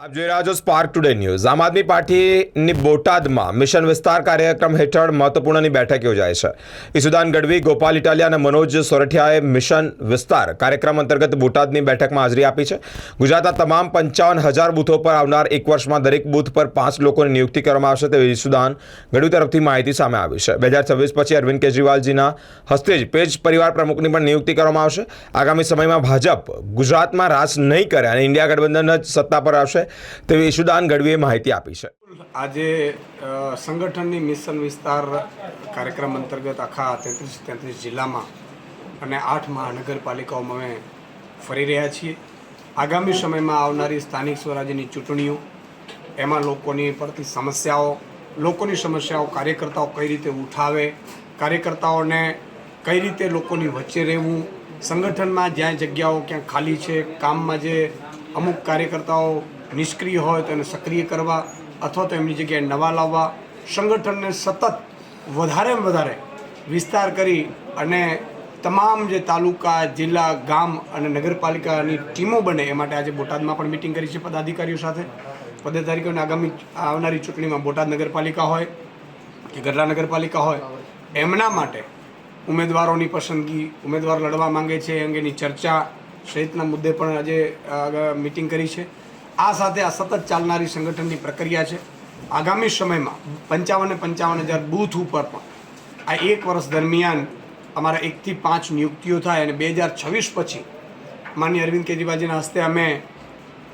આપ જોઈ રહ્યા છો સ્પાર્ક ટુડે ન્યૂઝ। આમ આદમી પાર્ટીની બોટાદમાં મિશન વિસ્તાર કાર્યક્રમ હેઠળ મહત્વપૂર્ણની બેઠક યોજાઈ છે। ઈસુદાન ગઢવી, ગોપાલ ઇટાલિયા અને મનોજ સોરઠિયાએ મિશન વિસ્તાર કાર્યક્રમ અંતર્ગત બોટાદની બેઠકમાં હાજરી આપી છે। ગુજરાતના તમામ 55,000 બૂથો પર આવનાર એક વર્ષમાં દરેક બૂથ પર 5 લોકોની નિયુક્તિ કરવામાં આવશે તેવી ઈસુદાન ગઢવી તરફથી માહિતી સામે આવી છે। 2026 પછી અરવિંદ કેજરીવાલજીના હસ્તે જ પેજ પરિવાર પ્રમુખની પણ નિયુક્તિ કરવામાં આવશે। આગામી સમયમાં ભાજપ ગુજરાતમાં રાજ નહીં કરે અને ઇન્ડિયા ગઠબંધન જ સત્તા પર આવશે તેવી ઈસુદાન ગઢવીએ માહિતી આપી છે। આજે સંગઠનની મિશન વિસ્તાર કાર્યક્રમ અંતર્ગત આખા 33 જિલ્લામાં અને 8 મહાનગરપાલિકાઓમાં અમે ફરી રહ્યા છીએ। આગામી સમયમાં આવનારી સ્થાનિક સ્વરાજ્યની ચૂંટણીઓ, એમાં લોકોની પડતી સમસ્યાઓ, લોકોની સમસ્યાઓ કાર્યકર્તાઓ કઈ રીતે ઉઠાવે, કાર્યકર્તાઓને કઈ રીતે લોકોની વચ્ચે રહેવું, સંગઠનમાં જ્યાં જગ્યાઓ ક્યાં ખાલી છે, કામમાં જે અમુક કાર્યકર્તાઓ નિષ્ક્રિય હોય તો એને સક્રિય કરવા અથવા તો એમની જગ્યાએ નવા લાવવા, સંગઠનને સતત વધારે વિસ્તાર કરી અને તમામ જે તાલુકા, જિલ્લા, ગામ અને નગરપાલિકાની ટીમો બને એ માટે આજે બોટાદમાં પણ મિટિંગ કરી છે પદાધિકારીઓ સાથે। પદાધિકારીઓને આગામી આવનારી ચૂંટણીમાં બોટાદ નગરપાલિકા હોય કે ગઢડા નગરપાલિકા હોય એમના માટે ઉમેદવારોની પસંદગી, ઉમેદવાર લડવા માંગે છે એ અંગેની ચર્ચા સહિતના મુદ્દે પણ આજે મિટિંગ કરી છે। આ સાથે આ સતત ચાલનારી સંગઠનની પ્રક્રિયા છે। આગામી સમયમાં 55,000 બૂથ ઉપર પણ આ એક વર્ષ દરમિયાન અમારા 1 થી 5 નિયુક્તિઓ થાય અને 2026 પછી માનનીય અરવિંદ કેજરીવાલજીના હસ્તે અમે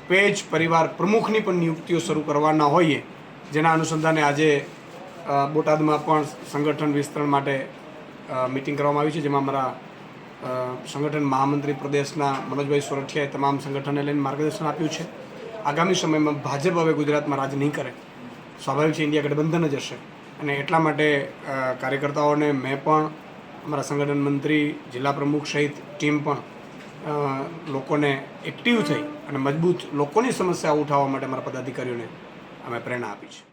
પેજ પરિવાર પ્રમુખની પણ નિયુક્તિઓ શરૂ કરવાના હોઈએ, જેના અનુસંધાને આજે બોટાદમાં પણ સંગઠન વિસ્તરણ માટે મિટિંગ કરવામાં આવી છે, જેમાં અમારા સંગઠન મહામંત્રી પ્રદેશના મનોજભાઈ સોરઠિયાએ તમામ સંગઠનને લઈને માર્ગદર્શન આપ્યું છે। આગામી સમયમાં ભાજપ હવે ગુજરાતમાં રાજ નહીં કરે, સ્વાભાવિક છે ઇન્ડિયા ગઠબંધન જ હશે અને એટલા માટે કાર્યકર્તાઓને મેં પણ અમારા સંગઠન મંત્રી, જિલ્લા પ્રમુખ સહિત ટીમ પણ લોકોને એક્ટિવ થઈ અને મજબૂત લોકોની સમસ્યા ઉઠાવવા માટે અમારા પદાધિકારીઓને અમે પ્રેરણા આપી છે।